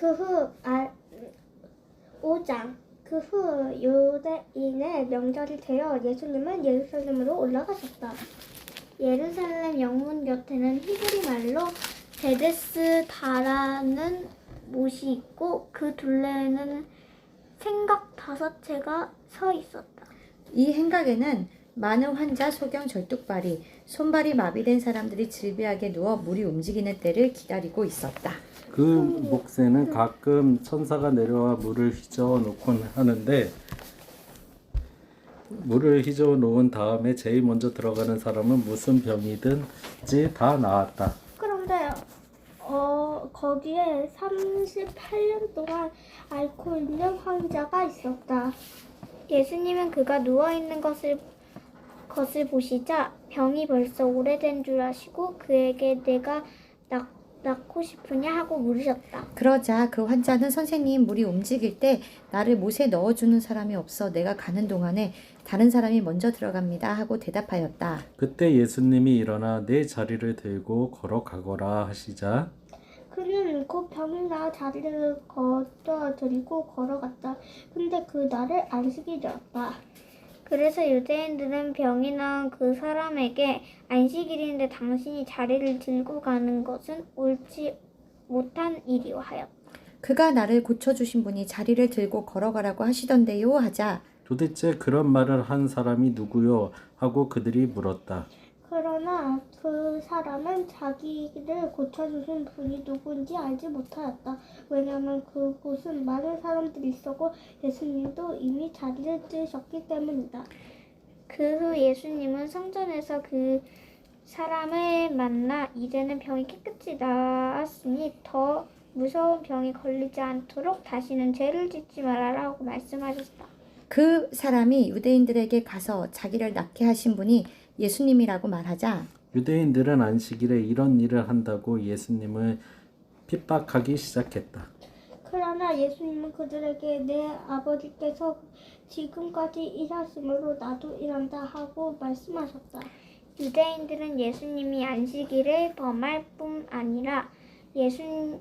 그 5장. 그 후 유대인의 명절이 되어 예수님은 예루살렘으로 올라가셨다. 예루살렘 영문 곁에는 히브리 말로 베데스다라는 못이 있고 그 둘레에는 생각 5채가 서 있었다. 이 행각에는 많은 환자, 소경, 절뚝발이, 손발이 마비된 사람들이 질비하게 누워 물이 움직이는 때를 기다리고 있었다. 그 몫에는 가끔 천사가 내려와 물을 휘저어 놓곤 하는데 물을 휘저어 놓은 다음에 제일 먼저 들어가는 사람은 무슨 병이든지 다 나았다. 그런데 거기에 38년 동안 앓고 있는 환자가 있었다. 예수님은 그가 누워있는 것을 보시자 병이 벌써 오래된 줄 아시고 그에게 내가 낫고 싶으냐 하고 물으셨다. 그러자 그 환자는 선생님, 물이 움직일 때 나를 못에 넣어주는 사람이 없어 내가 가는 동안에 다른 사람이 먼저 들어갑니다 하고 대답하였다. 그때 예수님이 일어나 내 자리를 들고 걸어가거라 하시자 그는 곧 병이 나 자리를 걷어 들이고 걸어갔다. 근데 그 날을 안식이 되었다. 그래서 유대인들은 병이 나은 그 사람에게 안식일인데 당신이 자리를 들고 가는 것은 옳지 못한 일이오 하였다. 그가 나를 고쳐주신 분이 자리를 들고 걸어가라고 하시던데요 하자 도대체 그런 말을 한 사람이 누구요? 하고 그들이 물었다. 그러나 그 사람은 자기를 고쳐주신 분이 누구인지 알지 못하였다. 왜냐하면 그곳은 많은 사람들이 있었고 예수님도 이미 자리를 뜨셨기 때문이다. 그 후 예수님은 성전에서 그 사람을 만나 이제는 병이 깨끗이 나았으니 더 무서운 병이 걸리지 않도록 다시는 죄를 짓지 말아라 하고 말씀하셨다. 그 사람이 유대인들에게 가서 자기를 낫게 하신 분이 예수님이라고 말하자 유대인들은 안식일에 이런 일을 한다고 예수님을 핍박하기 시작했다. 그러나 예수님은 그들에게 내 아버지께서 지금까지 일하심으로 나도 일한다 하고 말씀하셨다. 유대인들은 예수님이 안식일을 범할 뿐 아니라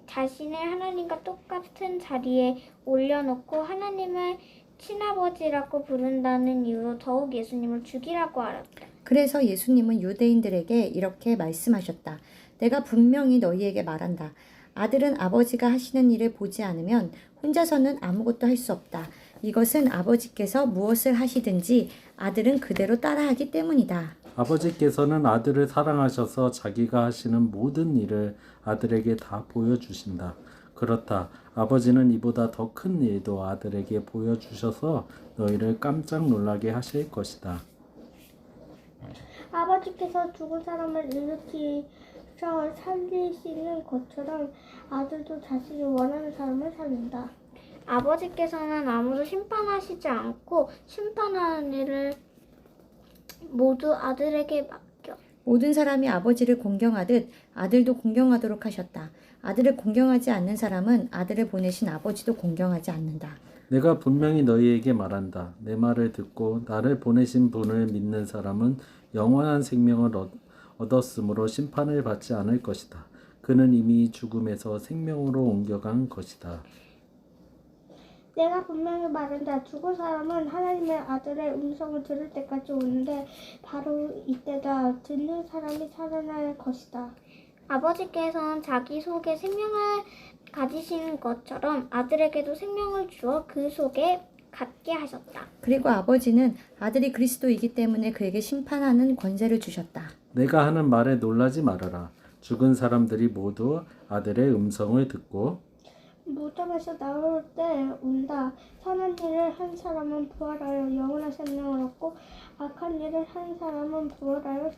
자신을 하나님과 똑같은 자리에 올려놓고 하나님을 친아버지라고 부른다는 이유로 더욱 예수님을 죽이라고 알았다. 그래서 예수님은 유대인들에게 이렇게 말씀하셨다. 내가 분명히 너희에게 말한다. 아들은 아버지가 하시는 일을 보지 않으면 혼자서는 아무것도 할 수 없다. 이것은 아버지께서 무엇을 하시든지 아들은 그대로 따라하기 때문이다. 아버지께서는 아들을 사랑하셔서 자기가 하시는 모든 일을 아들에게 다 보여주신다. 그렇다. 아버지는 이보다 더 큰 일도 아들에게 보여주셔서 너희를 깜짝 놀라게 하실 것이다. 아버지께서 죽은 사람을 일으키셔 살리시는 것처럼 아들도 자신이 원하는 사람을 살린다. 아버지께서는 아무도 심판하시지 않고 심판하는 일을 모두 아들에게 맡겨. 모든 사람이 아버지를 공경하듯 아들도 공경하도록 하셨다. 아들을 공경하지 않는 사람은 아들을 보내신 아버지도 공경하지 않는다. 내가 분명히 너희에게 말한다. 내 말을 듣고 나를 보내신 분을 믿는 사람은 영원한 생명을 얻었으므로 심판을 받지 않을 것이다. 그는 이미 죽음에서 생명으로 옮겨간 것이다. 내가 분명히 말한다. 죽은 사람은 하나님의 아들의 음성을 들을 때까지 오는데 바로 이때다. 듣는 사람이 살아날 것이다. 아버지께서는 자기 속에 생명을 가지시는 것처럼 아들에게도 생명을 주어 그 속에 갖게 하셨다. 그리고 아버지는 아들이 그리스도이기 때문에 그에게 심판하는 권세를 주셨다. 내가 하는 말에 놀라지 말아라. 죽은 사람들이 모두 아들의 음성을 듣고 무덤에서 나올 때 온다. 선한 일을 한 사람은 부활하여 영원한 생명을 얻고 악한 일을 한 사람은 부활하여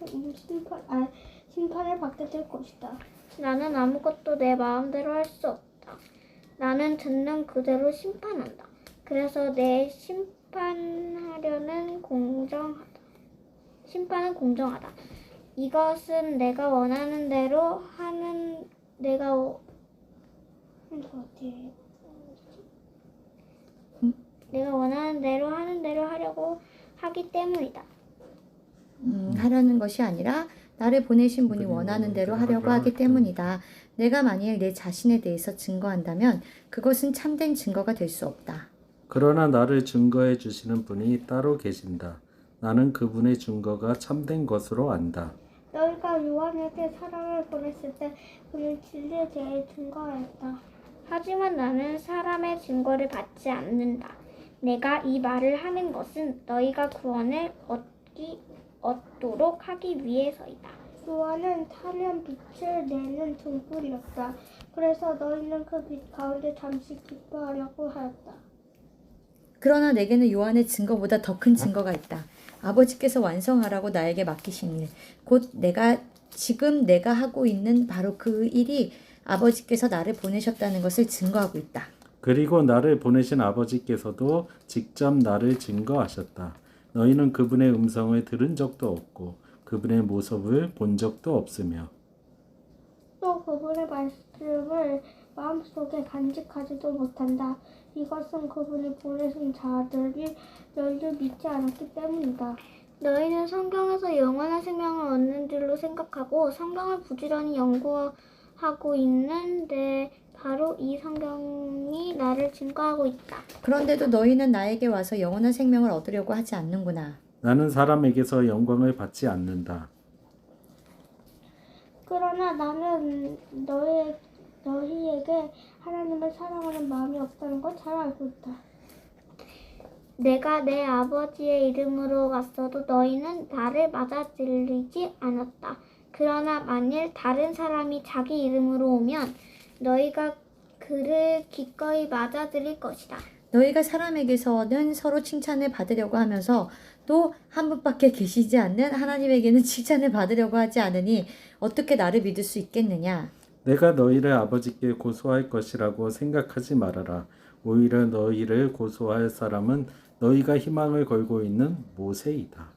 심판을 받게 될 것이다. 나는 아무것도 내 마음대로 할 수 없다. 나는 듣는 그대로 심판한다. 그래서 내 심판은 공정하다. 이것은 내가 원하는 대로 하는 대로 하려고 하기 때문이다. 하려는 것이 아니라 나를 보내신 분이 원하는 대로 하려고 하기 때문이다. 내가 만일 내 자신에 대해서 증거한다면 그것은 참된 증거가 될 수 없다. 그러나 나를 증거해 주시는 분이 따로 계신다. 나는 그분의 증거가 참된 것으로 안다. 너희가 요한에게 사랑을 보냈을 때 그는 진리에 대해 증거하였다. 하지만 나는 사람의 증거를 받지 않는다. 내가 이 말을 하는 것은 너희가 구원을 얻도록 하기 위해서이다. 요한은 타면 빛을 내는 등불이었다. 그래서 너희는 그 빛 가운데 잠시 기뻐하려고 하였다. 그러나 내게는 요한의 증거보다 더 큰 증거가 있다. 아버지께서 완성하라고 나에게 맡기신 일, 곧 지금 내가 하고 있는 바로 그 일이 아버지께서 나를 보내셨다는 것을 증거하고 있다. 그리고 나를 보내신 아버지께서도 직접 나를 증거하셨다. 너희는 그분의 음성을 들은 적도 없고 그분의 모습을 본 적도 없으며 또 그분의 말씀을 마음속에 간직하지도 못한다. 이것은 그분이 보내신 자들이 너희를 믿지 않았기 때문이다. 너희는 성경에서 영원한 생명을 얻는 줄로 생각하고 성경을 부지런히 연구하고 있는데 바로 이 성경이 나를 증거하고 있다. 그런데도 너희는 나에게 와서 영원한 생명을 얻으려고 하지 않는구나. 나는 사람에게서 영광을 받지 않는다. 그러나 나는 너희에게 하나님을 사랑하는 마음이 없다는 걸 잘 알고 있다. 내가 내 아버지의 이름으로 왔어도 너희는 나를 맞아들이지 않았다. 그러나 만일 다른 사람이 자기 이름으로 오면 너희가 그를 기꺼이 맞아들일 것이다. 너희가 사람에게서는 서로 칭찬을 받으려고 하면서 또 한 분밖에 계시지 않는 하나님에게는 칭찬을 받으려고 하지 않으니 어떻게 나를 믿을 수 있겠느냐? 내가 너희를 아버지께 고소할 것이라고 생각하지 말아라. 오히려 너희를 고소할 사람은 너희가 희망을 걸고 있는 모세이다.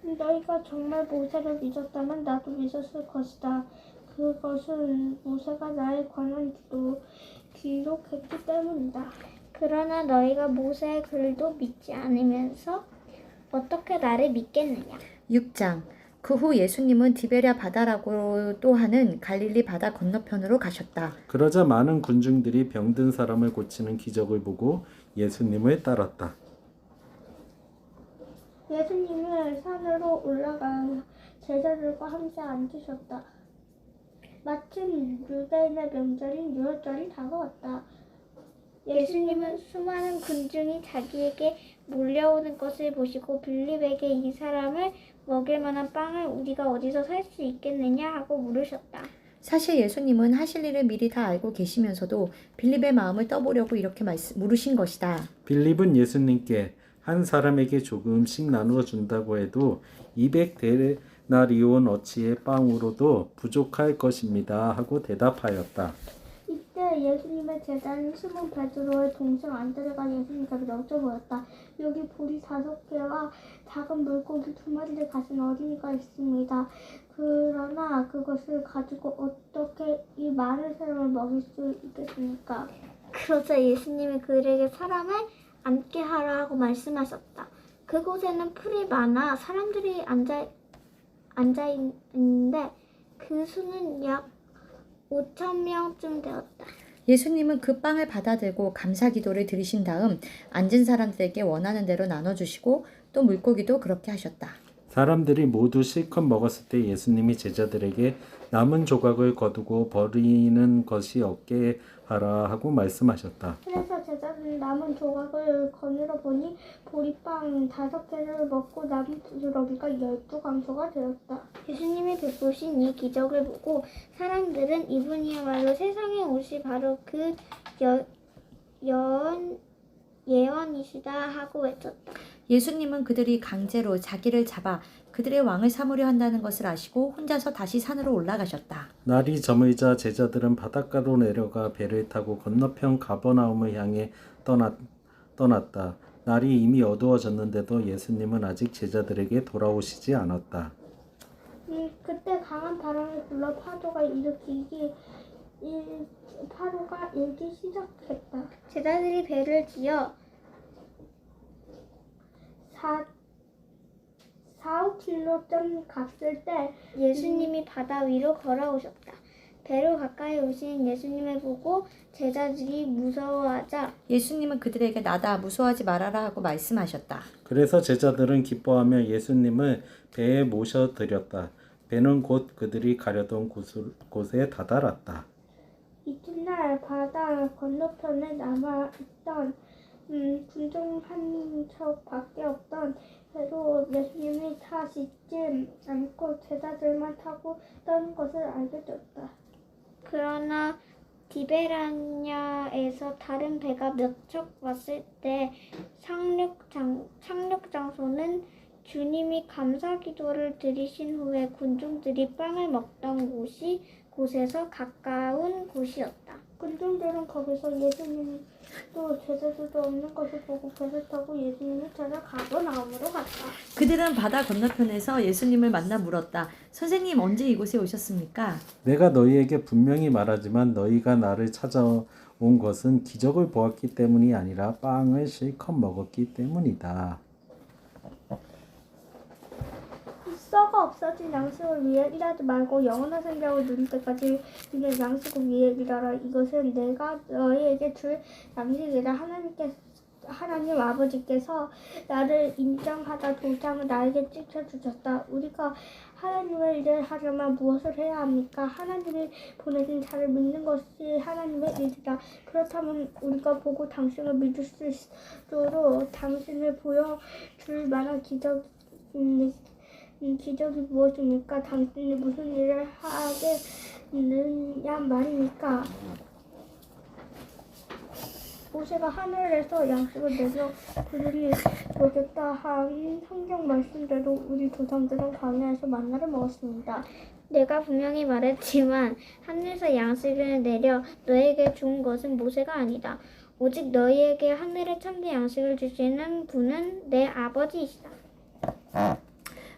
너희가 정말 모세를 믿었다면 나도 믿었을 것이다. 그것은 모세가 나에 관한 기록했기 때문이다. 그러나 너희가 모세의 글도 믿지 않으면서 어떻게 나를 믿겠느냐? 6장. 그 후 예수님은 디베랴 바다라고도 하는 갈릴리 바다 건너편으로 가셨다. 그러자 많은 군중들이 병든 사람을 고치는 기적을 보고 예수님을 따랐다. 예수님은 산으로 올라가 제자들과 함께 앉으셨다. 마침 유대인의 명절인 유월절이 다가왔다. 예수님은 수많은 군중이 자기에게 몰려오는 것을 보시고 빌립에게 이 사람을 먹일 만한 빵을 우리가 어디서 살 수 있겠느냐 하고 물으셨다. 사실 예수님은 하실 일을 미리 다 알고 계시면서도 빌립의 마음을 떠보려고 이렇게 물으신 것이다. 빌립은 예수님께 한 사람에게 조금씩 나누어 준다고 해도 200데나리온 어치의 빵으로도 부족할 것입니다 하고 대답하였다. 이때 예수님의 제자인 시몬 베드로의 동생 안드레가 예수님께 여쭤보았다. 여기 보리 5개와 작은 물고기 2마리를 가진 어린이가 있습니다. 그러나 그것을 가지고 어떻게 이 많은 사람을 먹일 수 있겠습니까? 그러자 예수님이 그들에게 사람을 앉게 하라 하고 말씀하셨다. 그곳에는 풀이 많아 사람들이 앉아 있는데 그 수는 약 5,000명쯤 되었다. 예수님은 그 빵을 받아들고 감사 기도를 드리신 다음 앉은 사람들에게 원하는 대로 나눠주시고 또 물고기도 그렇게 하셨다. 사람들이 모두 실컷 먹었을 때 예수님이 제자들에게 남은 조각을 거두고 버리는 것이 없게 하라 하고 말씀하셨다. 그래서 제자들이 남은 조각을 거닐어 보니 보리빵 5개를 먹고 남은 부스러기가 12강소가 되었다. 예수님이 베푸신 이 기적을 보고 사람들은 이분이야말로 세상에 오실 바로 그 예언이시다 하고 외쳤다. 예수님은 그들이 강제로 자기를 잡아 그들의 왕을 삼으려 한다는 것을 아시고 혼자서 다시 산으로 올라가셨다. 날이 저물자 제자들은 바닷가로 내려가 배를 타고 건너편 가버나움을 향해 떠났다. 날이 이미 어두워졌는데도 예수님은 아직 제자들에게 돌아오시지 않았다. 그때 강한 바람이 불어 파도가 일기 시작했다. 제자들이 배를 지어 4-5km쯤 갔을 때 예수님이 바다 위로 걸어오셨다. 배로 가까이 오신 예수님을 보고 제자들이 무서워하자 예수님은 그들에게 나다 무서워하지 말아라 하고 말씀하셨다. 그래서 제자들은 기뻐하며 예수님을 배에 모셔드렸다. 배는 곧 그들이 가려던 곳에 다다랐다. 이튿날 바다 건너편에 남아있던 군중 한 척밖에 없던 배로 예수님이 타시지 않고 제자들만 타고 떠는 것을 알게 되었다. 그러나 디베라냐에서 다른 배가 몇 척 왔을 때 상륙 장소는 주님이 감사 기도를 드리신 후에 군중들이 빵을 먹던 곳에서 가까운 곳이었다. 군중들은 거기서 예수님도 제자들도 없는 것을 보고 배를 타고 예수님을 찾아 가버나움으로 갔다. 그들은 바다 건너편에서 예수님을 만나 물었다. 선생님, 언제 이곳에 오셨습니까? 내가 너희에게 분명히 말하지만 너희가 나를 찾아온 것은 기적을 보았기 때문이 아니라 빵을 실컷 먹었기 때문이다. 썩어 없어진 양식을 위해 일하지 말고 영원한 생명을 누릴 때까지 너는 양식을 위해 일하라. 이것은 내가 너희에게 줄 양식이라. 하나님 아버지께서 나를 인정하다 도장을 나에게 찍혀주셨다. 우리가 하나님의 일을 하려면 무엇을 해야 합니까? 하나님이 보내신 자를 믿는 것이 하나님의 일이다. 그렇다면 우리가 보고 당신을 믿을 수 있도록 당신을 보여줄 만한 기적이 무엇입니까? 당신이 무슨 일을 하겠느냐 말입니까? 모세가 하늘에서 양식을 내려 그들이 먹였다 한 성경 말씀대로 우리 조상들은 광야에서 만나를 먹었습니다. 내가 분명히 말했지만 하늘에서 양식을 내려 너에게 준 것은 모세가 아니다. 오직 너희에게 하늘의 참된 양식을 주시는 분은 내 아버지이시다.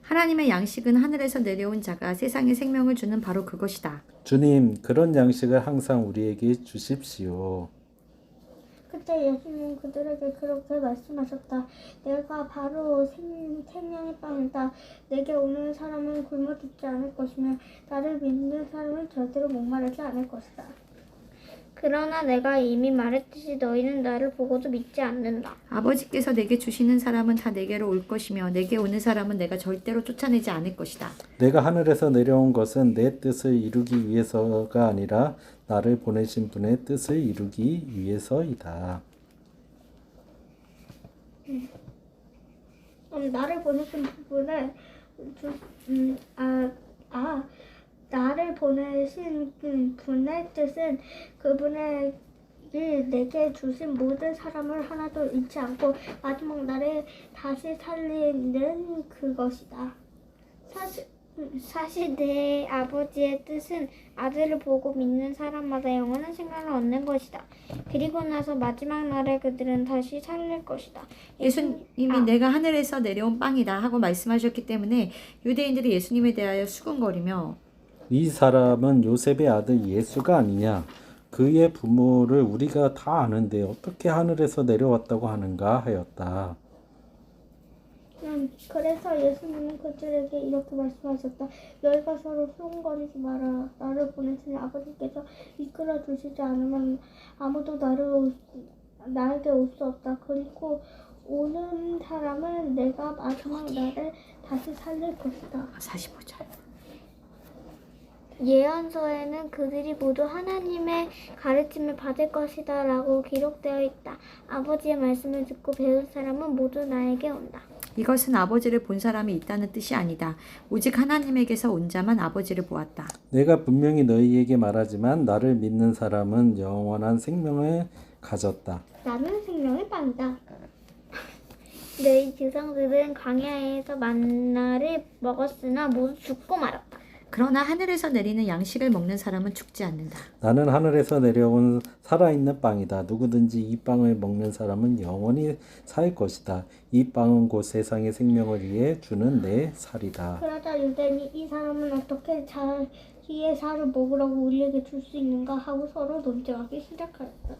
하나님의 양식은 하늘에서 내려온 자가 세상에 생명을 주는 바로 그것이다. 주님, 그런 양식을 항상 우리에게 주십시오. 그때 예수님은 그들에게 그렇게 말씀하셨다. 내가 바로 생명의 빵이다. 내게 오는 사람은 굶어 죽지 않을 것이며 나를 믿는 사람은 절대로 목마르지 않을 것이다. 그러나 내가 이미 말했듯이 너희는 나를 보고도 믿지 않는다. 아버지께서 내게 주시는 사람은 다 내게로 올 것이며 내게 오는 사람은 내가 절대로 쫓아내지 않을 것이다. 내가 하늘에서 내려온 것은 내 뜻을 이루기 위해서가 아니라 나를 보내신 분의 뜻을 이루기 위해서이다. 나를 보내신 분의 나를 보내신 분의 뜻은 그분의 내게 주신 모든 사람을 하나도 잃지 않고 마지막 날에 다시 살리는 그것이다. 사실 내 아버지의 뜻은 아들을 보고 믿는 사람마다 영원한 생명을 얻는 것이다. 그리고 나서 마지막 날에 그들은 다시 살릴 것이다. 예수님이 내가 하늘에서 내려온 빵이다 하고 말씀하셨기 때문에 유대인들이 예수님에 대하여 수군거리며 이 사람은 요셉의 아들 예수가 아니냐? 그의 부모를 우리가 다 아는데 어떻게 하늘에서 내려왔다고 하는가 하였다. 그래서 예수님은 그들에게 이렇게 말씀하셨다. 너희가 서로 수군거리지 마라. 나를 보내신 아버지께서 이끌어 주시지 않으면 아무도 나에게 올 수 없다. 그리고 오는 사람은 내가 마지막 날에 다시 살릴 것이다. 45절. 예언서에는 그들이 모두 하나님의 가르침을 받을 것이다 라고 기록되어 있다. 아버지의 말씀을 듣고 배운 사람은 모두 나에게 온다. 이것은 아버지를 본 사람이 있다는 뜻이 아니다. 오직 하나님에게서 온 자만 아버지를 보았다. 내가 분명히 너희에게 말하지만 나를 믿는 사람은 영원한 생명을 가졌다. 나는 생명의 빵이다. 너희 조상들은 광야에서 만나를 먹었으나 모두 죽고 말았다. 그러나 하늘에서 내리는 양식을 먹는 사람은 죽지 않는다. 나는 하늘에서 내려온 살아있는 빵이다. 누구든지 이 빵을 먹는 사람은 영원히 살 것이다. 이 빵은 곧 세상의 생명을 위해 주는 내 살이다. 그러자 유대인이 이 사람은 어떻게 자기의 살을 먹으라고 우리에게 줄 수 있는가 하고 서로 논쟁하기 시작하였다.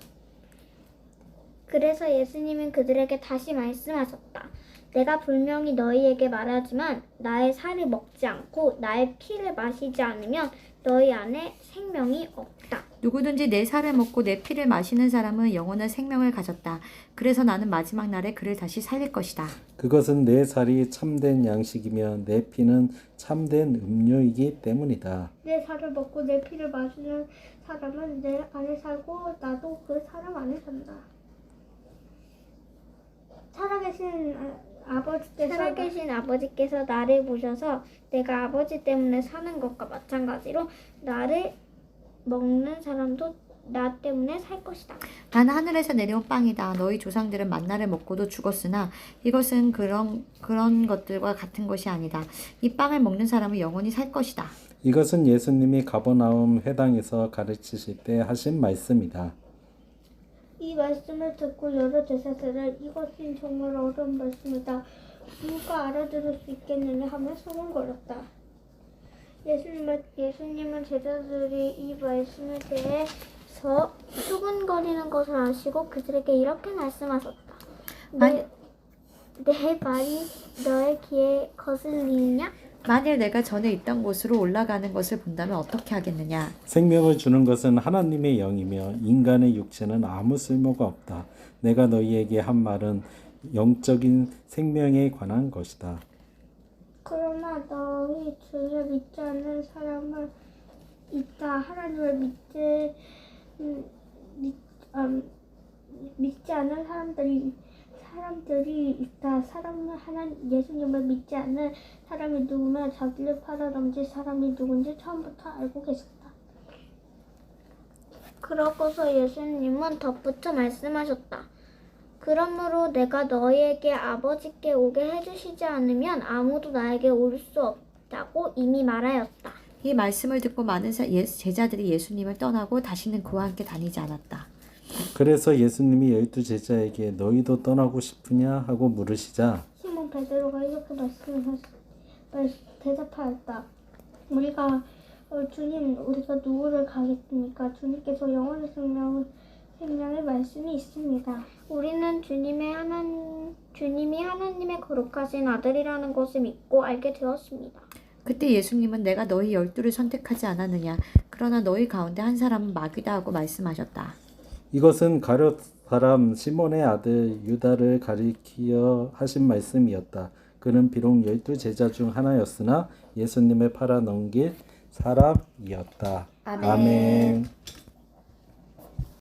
그래서 예수님은 그들에게 다시 말씀하셨다. 내가 분명히 너희에게 말하지만 나의 살을 먹지 않고 나의 피를 마시지 않으면 너희 안에 생명이 없다. 누구든지 내 살을 먹고 내 피를 마시는 사람은 영원한 생명을 가졌다. 그래서 나는 마지막 날에 그를 다시 살릴 것이다. 그것은 내 살이 참된 양식이며 내 피는 참된 음료이기 때문이다. 내 살을 먹고 내 피를 마시는 사람은 내 안에 살고 나도 그 사람 안에 산다. 살아계신 아버지께서 나를 보셔서 내가 아버지 때문에 사는 것과 마찬가지로 나를 먹는 사람도 나 때문에 살 것이다. 난 하늘에서 내려온 빵이다. 너희 조상들은 만나를 먹고도 죽었으나 이것은 그런 것들과 같은 것이 아니다. 이 빵을 먹는 사람은 영원히 살 것이다. 이것은 예수님이 가버나움 회당에서 가르치실 때 하신 말씀이다. 이 말씀을 듣고 여러 제자들은 이것은 정말 어려운 말씀이다. 누가 알아들을 수 있겠느냐 하며 소곤거렸다. 예수님은 제자들이 이 말씀에 대해서 수군거리는 것을 아시고 그들에게 이렇게 말씀하셨다. 아니- 내 말이 너의 귀에 거슬리느냐? 만일 내가 전에 있던 곳으로 올라가는 것을 본다면 어떻게 하겠느냐? 생명을 주는 것은 하나님의 영이며 인간의 육체는 아무 쓸모가 없다. 내가 너희에게 한 말은 영적인 생명에 관한 것이다. 그러나 너희 주를 믿지 않는 사람은 있다. 하나님을 믿지 않는 사람들이 있다. 예수님을 믿지 않는 사람이 누구면 자기를 팔아넘길 사람이 누군지 처음부터 알고 계셨다. 그러고서 예수님은 덧붙여 말씀하셨다. 그러므로 내가 너희에게 아버지께 오게 해주시지 않으면 아무도 나에게 올 수 없다고 이미 말하였다. 이 말씀을 듣고 많은 제자들이 예수님을 떠나고 다시는 그와 함께 다니지 않았다. 그래서 예수님이 12 제자에게 너희도 떠나고 싶으냐 하고 물으시자 시몬 베드로가 이렇게 대답하였다. 주님, 우리가 누구를 가겠습니까? 주님께서 영원한 생명의 말씀이 있습니다. 우리는 주님이 하나님의 거룩하신 아들이라는 것을 믿고 알게 되었습니다. 그때 예수님은 내가 너희 12를 선택하지 않았느냐? 그러나 너희 가운데 한 사람은 마귀다 하고 말씀하셨다. 이것은 가룟 사람 시몬의 아들 유다를 가리키어 하신 말씀이었다. 그는 비록 12 제자 중 하나였으나 예수님을 팔아넘길 사람이었다. 아멘. 아멘.